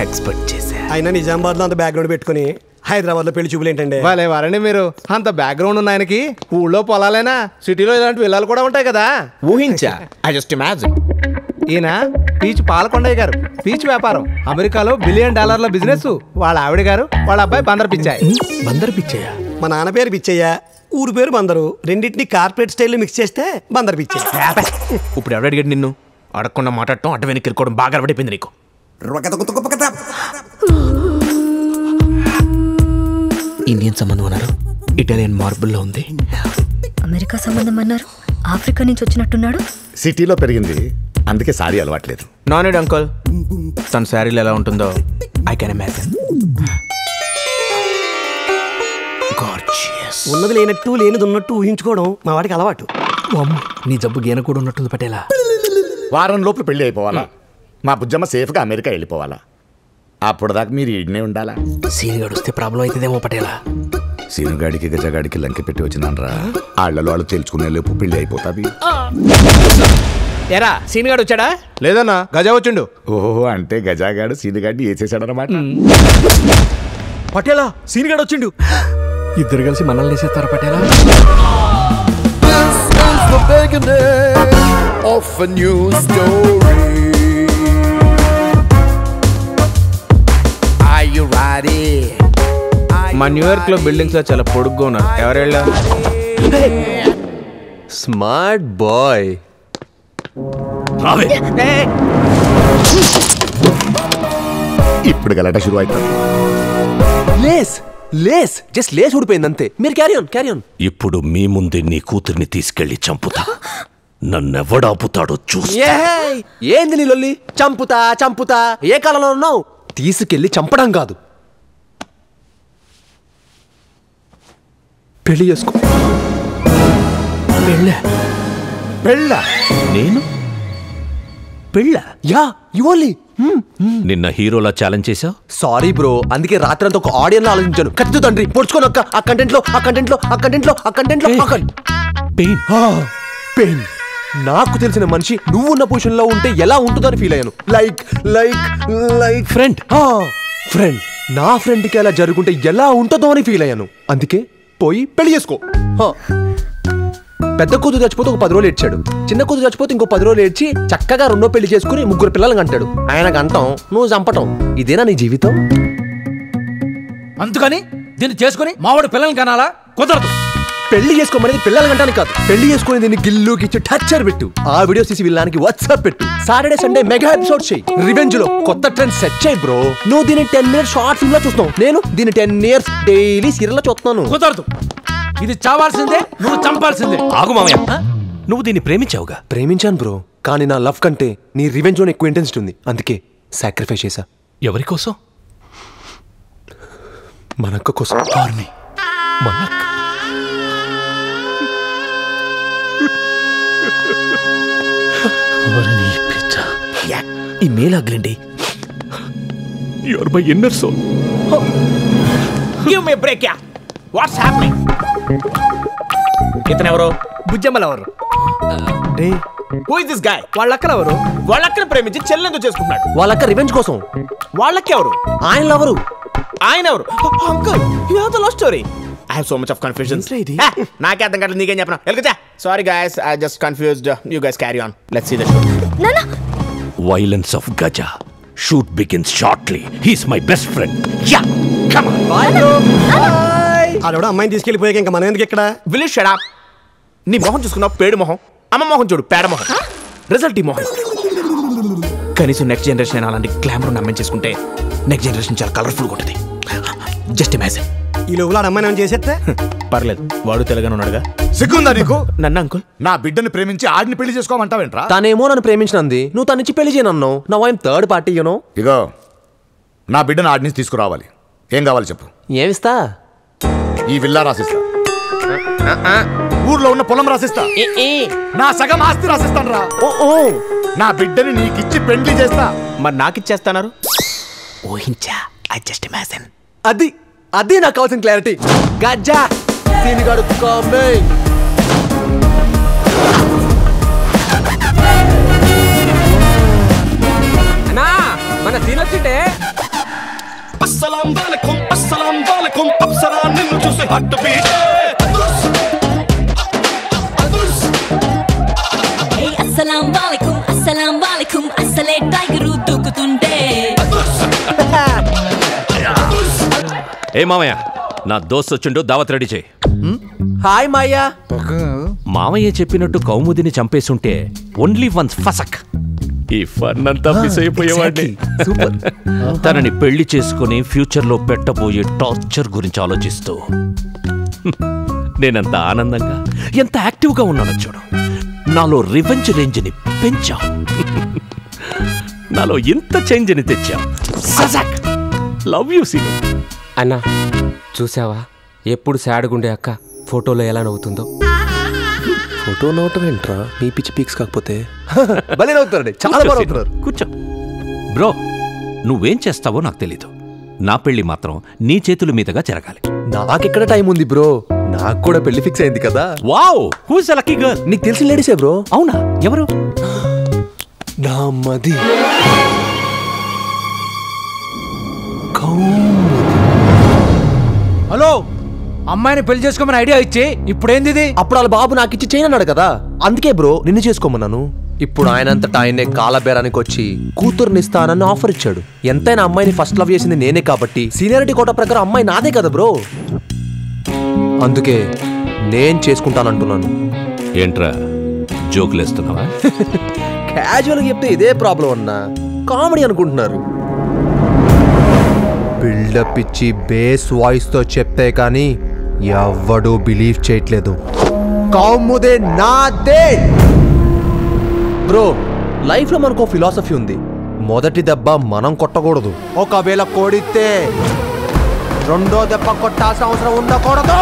Expect చేశా. అయినా నిజామాబాద్ లో అంత బ్యాక్గ్రౌండ్ పెట్టుకుని హైదరాబాద్ లో పెళ్లి చూపులు ఏంటండి? వాళ్ళే వారండి మీరు. అంత బ్యాక్గ్రౌండ్ ఉన్న ఆయనకి ఊళ్ళో పొలాలైనా సిటీలో ఇలాంటి విల్లాలు కూడా ఉంటాయి కదా. ఊహించా. I just imagine. ఈయన పీచ్ పాలకొండయ్య గారు, పీచ్ వ్యాపారం, అమెరికాలో $1 బిలియన్ బిజినెస్. వాళ్ళ ఆవిడ గారు, వాళ్ళ అబ్బాయి బందర్ పిచ్చాయి. బందర్ పిచ్చయ్య? మా నాన్న పేరు పిచ్చయ్య, ఊరు పేరు బందరు. రెండింటిని కార్పొరేట్ స్టైల్లో మిక్స్ చేస్తే బందర్ పిచ్చయ్య. ఇప్పుడు ఎవరు అడిగాడు నిన్ను? అడగకుండా మాట్లాడటం, అడ్డ వెనక్కి ఇరుకోవడం బాగా అలవాటైపోయింది నీకు. ఇండియన్ సంబంధం అన్నారు, ఇటాలియన్ మార్బుల్లో ఉంది. అమెరికా సంబంధం అన్నారు, ఆఫ్రికా నుంచి వచ్చినట్టున్నాడు. సిటీలో పెరిగింది, అందుకే సారీ అలవాట్లేదు. నాన్ ఇడ్ అంకుల్, తన శారీలో ఎలా ఉంటుందో ఐ కెన్ ఇమాజిన్. ఉన్నది లేనట్టు లేనిది ఉన్నట్టు ఊహించుకోవడం మా వాడికి అలవాటు. నీ జబ్బు గీన కూడా ఉన్నట్టుంది పటేలా. వారం లోపల పెళ్లి అయిపోవాలా, మా బుజ్జమ్మ సేఫ్గా అమెరికా వెళ్ళిపోవాలా. అప్పుడు దాకా మీరు ఈడనే ఉండాలా. సీనిగాడు వస్తే ప్రాబ్లం అవుతుందేమో పటేలా. సీనుగాడికి గజగాడికి లంకె పెట్టి వచ్చిందనరా, ఆళ్లలో వాళ్ళు తెలుసుకునే లోపు పెళ్లి అయిపోతాది. ఎరా సీనిగాడు వచ్చాడా? లేదన్నా, గజ వచ్చిండు. ఓహో, అంటే గజాగాడు సీనుగాడిని వేసేసాడనమాట. పటేలా సీనిగాడు వచ్చిండు. ఇద్దరు కలిసి మనల్ని వేసేస్తారా పటేలా? మా న్యూయార్క్ లో బిల్డింగ్స్ లో చాలా పొడుగ్గా ఉన్నారు. ఎవరెళ్ళా? Smart boy. ఇప్పుడు గలట షురు అవుతుంది. లేస్ లేస్ జస్ట్ లేస్ ఊడిపోయింది అంతే. మీరు క్యారీ ఆన్, క్యారీ ఆన్. ఇప్పుడు మీ ముందే నీ కూతుర్ని తీసుకెళ్లి చంపుతా. నన్నెవడాపుతాడో చూస్తా. ఏంది నీ లొల్లి? చంపుతా చంపుతా, ఏ కాలంలో ఉన్నావు? తీసుకెళ్లి చంపడం కాదు, పెళ్లి చేసుకో. పెళ్ళ? నేను పెళ్ళ? Yeah, you only. నిన్న హీరోలా ఛాలెంజ్ చేశావు. సారీ బ్రో, అందుకే రాత్రంతా ఒక ఆడియన్ లో ఆలోచించాను. కత్తి తండ్రి పొడుచుకొని ఒక్క ఆ కంటెంట్ లో ఆ కంటెంట్ లో ఆ కంటెంట్ లో ఆ కంటెంట్ లో పెయిన్ పెయిన్. నాకు తెలిసిన మనిషి నువ్వు ఉన్న పొజిషన్ లో ఉంటే ఎలా ఉంటుందని ఫీల్ అయ్యాను. Like like like friend. Friend, నా ఫ్రెండ్ కి అలా జరుగుంటే ఎలా ఉంటుందో అని ఫీల్ అయ్యాను. అందుకే పోయి పెళ్లి చేసుకో. పెద్ద కూతురు చచ్చిపోతే ఒక 10 రోజులు ఏడ్చాడు, చిన్న కూతురు చచ్చిపోతే ఇంకో 10 రోజులు ఏడ్చి చక్కగా 2వ పెళ్లి చేసుకుని 3 పిల్లలను అంటాడు. ఆయనకు అంటాం, నువ్వు చంపటం. ఇదేనా నీ జీవితం? అందుకని దీన్ని చేసుకుని మావాడు పిల్లల్ని కనాలా? కుదరదు. పెళ్లి చేసుకోమనేది పిల్లలు అంటానికి కాదు, పెళ్లి చేసుకుని దీన్ని గిల్లుకి ఇచ్చి టచ్చర్ పెట్టు. ఆ వీడియో తీసి విల్లానికి వాట్సాప్ పెట్టు. సాటర్డే సండే మెగా ఎపిసోడ్ చేయి. రివెంజ్ లో కొత్త ట్రెండ్ సెట్ చేయి బ్రో. నువ్వు దీన్ని 10 minutes షార్ట్ ఫిల్మ్ లో చూస్తున్నావు, నేను దీన్ని 10 years డైలీ సీరియల్ లో చూస్తున్నాను. కుదరదు. ఇది చావాల్సిందే, నువ్వు చంపాల్సిందే. ఆగు మామయ్య, నువ్వు దీన్ని ప్రేమించావుగా. ప్రేమించాను బ్రో, కానీ నా లవ్ కంటే నీ రివెంజ్ లోనే ఎక్కువ ఇంటెన్సిటీ ఉంది. అందుకే సాక్రిఫైస్ చేశా. ఎవరి కోసం? మన అక్క కోసం. మన అక్క. ఈ మేల్ అగ్లండి. You are my inner soul. Give me break. Yeah, what's happening? ఇతను ఎవరు? బుజ్జమ్మలు ఎవరు? Who is this guy? వాళ్ళక్కలు ఎవరు? వాళ్ళక్కని ప్రేమించి చెల్లెందుకు చేసుకుంటున్నాడు? వాళ్ళక్క రివెంజ్ కోసం. వాళ్ళకి ఎవరు? ఆయన ఎవరు? ఆయన ఎవరు? Uncle, you have the love story. I have so much of confusion. నాకే అర్థం కావట్లేదు, నీకేం చెప్పనా? వెళ్ళిపోతా. Sorry guys, I just confused. You guys carry on. Let's see the show. నానా, Violence of Gaja. Shoot begins shortly. He's my best friend. Yeah, come on. Bye bro. Bye. ఆడోడు అమ్మాయిని తీసుకెళ్ళిపోయాక ఇంకా మనం ఎందుకు ఇక్కడ? Will you shut up? నీ మొహం చూసుకున్నావు, పేడు మొహం. అమ్మ మొహం చూడు, పేడ మొహం. రిజల్ట్ ఈ మొహం. కనీసం నెక్స్ట్ జనరేషన్ అలాంటి గ్లామర్ అమ్మాయిని చేసుకుంటే నెక్స్ట్ జనరేషన్ చాలా కలర్ఫుల్గా ఉంటుంది. Just imagine. ఈ లోపల అమ్మాయిని ఏమైనా చేసేస్తే పర్లేదు, వాడు తెలుగానే ఉన్నాడుగా. సిగ్గుందా నీకు? నన్ను అంకుల్, నా బిడ్డను ప్రేమించి ఆడిని పెళ్లి చేసుకోమంటావేంట్రా? తనేమో నన్ను ప్రేమించినంది, నువ్వు తనిచ్చి పెళ్లి చేయనన్నావు. Now I'm third party you know. ఇగో, నా బిడ్డను ఆడి నుంచి తీసుకురావాలి. ఏం కావాలి చెప్పు. ఏమిస్తా? ఈ విల్లా రాసిస్తా, ఊర్లో ఉన్న పొలం రాసిస్తా, నా సగం ఆస్తి రాసిస్తాను రా. నా బిడ్డని నీకిచ్చి పెళ్లి చేస్తా. మరి నాకిచ్చేస్తాన్నారు? ఊహించా. I just imagine. అది నాకు కావాల్సిన క్లారిటీ. గజ్జా సీనిగాడు కమింగ్. అన్నా, మన సీన్ వచ్చింటే అస్సలాం వాలేకుం అస్సలే టైగరు దూకుతుంటే. ఏ మామయ్య, నా దోస్త్ వచ్చిండు, దావత్ రెడీ చేయి. హాయ్ మాయా. మామయ్య చెప్పినట్టు కౌముదిని చంపేసుంటే ఓన్లీ వన్స్ ఫసక్ ఈ ఫన్ అంతా మిస్ అయిపోయేవాడిని. సూపర్. తనని పెళ్లి చేసుకుని ఫ్యూచర్ లో పెట్టబోయే టార్చర్ గురించి ఆలోచిస్తూ నేనంత ఆనందంగా ఎంత యాక్టివ్ గా ఉన్నానో చూడు. నాలో రివెంజ్ రేంజ్ ని పెంచా, నాలో ఇంత చేంజ్ ని తెచ్చా. సజాక్ లవ్ యూ సీను. అన్నా చూసావా ఎప్పుడు సాడ్గుండే అక్క ఫోటోలో ఎలా నవ్వుతుందో. ఫోటో నవ్వటం ఏంట్రా, మీ పిచ్చి పీక్స్ కాకపోతే. భలే నవ్వుతారండి, చాలా బాగా నవ్వుతున్నారు. కూర్చో బ్రో. నువ్వేం చేస్తావో నాకు తెలీదు, నా పెళ్లి మాత్రం నీ చేతుల మీదుగా జరగాలి. నాకెక్కడ టైం ఉంది బ్రో, నాకు కూడా పెళ్లి ఫిక్స్ అయింది కదా. Wow, who's a lucky girl. నీకు తెలిసిన లేడీసే బ్రో. అవునా, ఎవరు? నా మది హలో, అమ్మాయిని పెళ్లి చేసుకోమని ఐడియా ఇచ్చి ఇప్పుడేంది ఇది? అప్పుడు వాళ్ళ బాబు నాకు ఇచ్చి చేయనన్నాడు కదా, అందుకే బ్రో నిన్ను చేసుకోమన్నాను. ఇప్పుడు ఆయనంతటా ఆయనే కాలబేరానికి వచ్చి కూతుర్నిస్తానని ఆఫర్ ఇచ్చాడు. ఎంతైనా అమ్మాయిని ఫస్ట్ లవ్ చేసింది నేనే కాబట్టి సీనియారిటీ కోట ప్రకారం అమ్మాయి నాదే కదా బ్రో. అందుకే నేను చేసుకుంటానంటున్నాను. ఏంట్రా జోకులేస్తున్నావా? క్యాజువల్గా చెప్తే ఇదే ప్రాబ్లం అన్నా, కామెడీ అనుకుంటున్నారు. బిల్డప్ ఇచ్చి బేస్ వాయిస్తో చెప్తే కానీ ఎవ్వడూ బిలీవ్ చేయట్లేదు. కౌముదే నాదే. బ్రో, లైఫ్లో మనకు ఫిలాసఫీ ఉంది, మొదటి దెబ్బ మనం కొట్టకూడదు, ఒకవేళ కొడితే రెండో దెబ్బ కొట్టాల్సిన అవసరం ఉండకూడదు.